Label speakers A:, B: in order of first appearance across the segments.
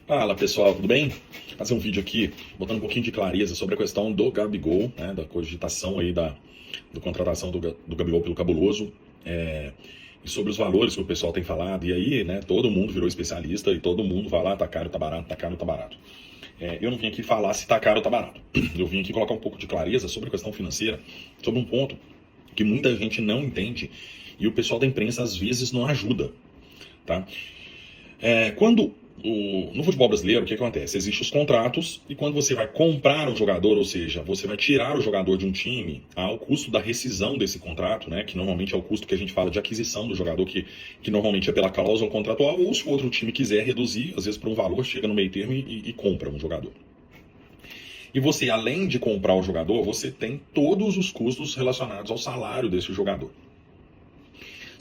A: Fala pessoal, tudo bem? Vou fazer um vídeo aqui botando um pouquinho de clareza sobre a questão do Gabigol, né, da cogitação aí da contratação do Gabigol pelo Cabuloso, e sobre os valores que o pessoal tem falado. E aí, né, todo mundo virou especialista e todo mundo vai lá, tá caro, tá barato, tá caro, tá barato. Eu não vim aqui falar se tá caro ou tá barato. Eu vim aqui colocar um pouco de clareza sobre a questão financeira, sobre um ponto que muita gente não entende e o pessoal da imprensa às vezes não ajuda, tá? No futebol brasileiro, o que acontece? Existem os contratos e quando você vai comprar um jogador, ou seja, você vai tirar o jogador de um time, há o custo da rescisão desse contrato, né, que normalmente é o custo que a gente fala de aquisição do jogador, que normalmente é pela cláusula contratual, ou se o outro time quiser reduzir, às vezes por um valor, chega no meio termo e compra um jogador. E você, além de comprar o jogador, você tem todos os custos relacionados ao salário desse jogador.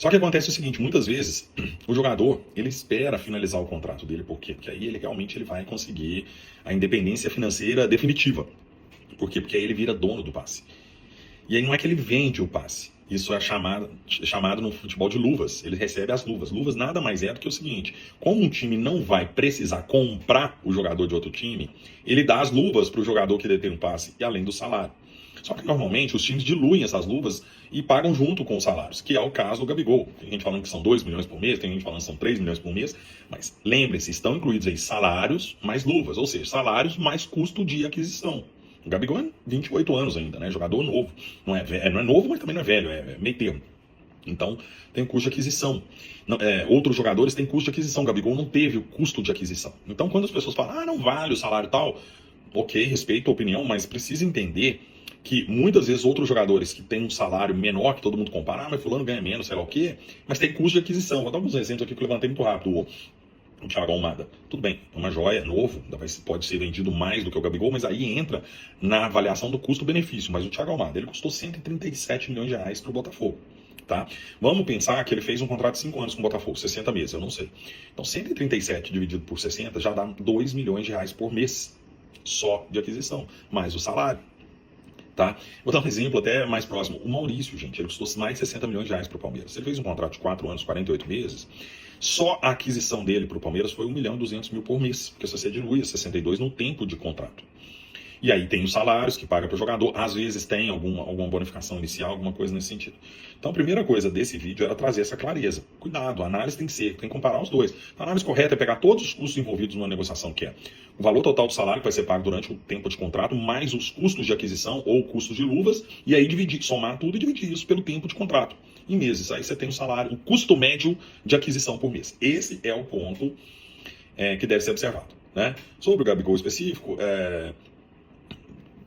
A: Só que acontece o seguinte, muitas vezes o jogador, ele espera finalizar o contrato dele, por quê? Porque aí ele realmente vai conseguir a independência financeira definitiva. Por quê? Porque aí ele vira dono do passe. E aí não é que ele vende o passe, isso é chamado no futebol de luvas, ele recebe as luvas. Luvas nada mais é do que o seguinte, como um time não vai precisar comprar o jogador de outro time, ele dá as luvas para o jogador que detém o passe, e além do salário. Só que normalmente os times diluem essas luvas e pagam junto com os salários, que é o caso do Gabigol. Tem gente falando que são 2 milhões por mês, tem gente falando que são 3 milhões por mês, mas lembre-se, estão incluídos aí salários mais luvas, ou seja, salários mais custo de aquisição. O Gabigol é 28 anos ainda, né? Jogador novo. Não é novo, mas também não é velho, é meio termo. Então, tem custo de aquisição. Outros jogadores têm custo de aquisição. O Gabigol não teve o custo de aquisição. Então, quando as pessoas falam, não vale o salário e tal, ok, respeito a opinião, mas precisa entender que muitas vezes outros jogadores que têm um salário menor, que todo mundo compara, mas fulano ganha menos, sei lá o quê, mas tem custo de aquisição. Vou dar alguns exemplos aqui que eu levantei muito rápido. O Thiago Almada, tudo bem, é uma joia, novo, pode ser vendido mais do que o Gabigol, mas aí entra na avaliação do custo-benefício. Mas o Thiago Almada, ele custou 137 milhões de reais para o Botafogo, tá? Vamos pensar que ele fez um contrato de 5 anos com o Botafogo, 60 meses, eu não sei. Então 137 dividido por 60 já dá 2 milhões de reais por mês, só de aquisição, mais o salário. Tá? Vou dar um exemplo até mais próximo. O Maurício, gente, ele custou mais de 60 milhões de reais para o Palmeiras. Ele fez um contrato de 4 anos, 48 meses. Só a aquisição dele para o Palmeiras foi 1 milhão e 200 mil por mês, porque você dilui 62 no tempo de contrato. E aí tem os salários que paga para o jogador, às vezes tem alguma bonificação inicial, alguma coisa nesse sentido. Então a primeira coisa desse vídeo era trazer essa clareza. Cuidado, a análise tem que comparar os dois. A análise correta é pegar todos os custos envolvidos numa negociação, que é o valor total do salário que vai ser pago durante o tempo de contrato, mais os custos de aquisição ou custos de luvas, e aí somar tudo e dividir isso pelo tempo de contrato. Em meses, aí você tem o salário, o custo médio de aquisição por mês. Esse é o ponto que deve ser observado, né? Sobre o Gabigol específico,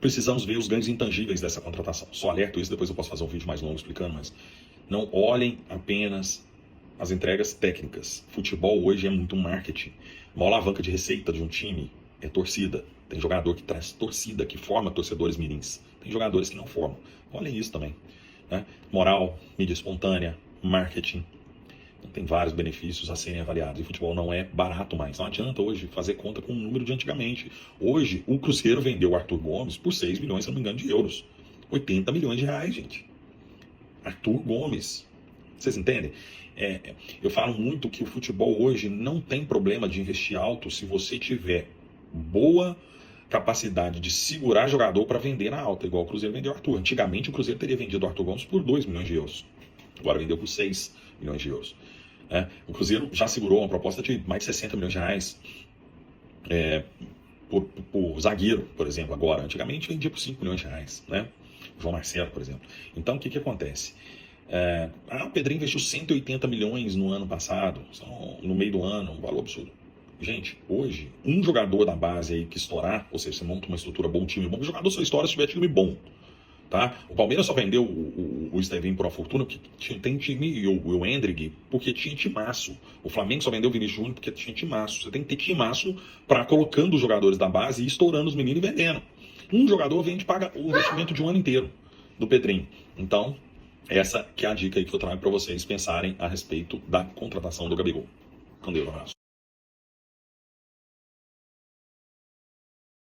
A: precisamos ver os ganhos intangíveis dessa contratação. Só alerto isso, depois eu posso fazer um vídeo mais longo explicando, mas não olhem apenas as entregas técnicas. Futebol hoje é muito marketing. Uma alavanca de receita de um time é torcida. Tem jogador que traz torcida, que forma torcedores mirins. Tem jogadores que não formam. Olhem isso também, né? Moral, mídia espontânea, marketing. Tem vários benefícios a serem avaliados. E futebol não é barato mais. Não adianta hoje fazer conta com o número de antigamente. Hoje, o Cruzeiro vendeu o Arthur Gomes por 6 milhões, se não me engano, de euros. 80 milhões de reais, gente. Arthur Gomes. Vocês entendem? Eu falo muito que o futebol hoje não tem problema de investir alto se você tiver boa capacidade de segurar jogador para vender na alta, igual o Cruzeiro vendeu o Arthur. Antigamente, o Cruzeiro teria vendido o Arthur Gomes por 2 milhões de euros. Agora vendeu por 6 milhões de euros. O Cruzeiro já segurou uma proposta de mais de 60 milhões de reais por zagueiro, por exemplo, agora. Antigamente vendia por 5 milhões de reais, né? João Marcelo, por exemplo. Então, o que acontece? O Pedrinho investiu 180 milhões no ano passado, no meio do ano, um valor absurdo. Gente, hoje, um jogador da base aí que estourar, ou seja, você monta uma estrutura bom, time bom, o jogador só estoura se tiver time bom. Tá? O Palmeiras só vendeu o Estevinho por uma fortuna porque tem time, e o Endrick, porque tinha timaço. O Flamengo só vendeu o Vinícius Júnior porque tinha timaço. Você tem que ter timaço para colocando os jogadores da base e estourando os meninos e vendendo. Um jogador vende, paga o investimento de um ano inteiro do Pedrinho. Então, essa que é a dica aí que eu trago para vocês pensarem a respeito da contratação do Gabigol. Com Deus, um abraço.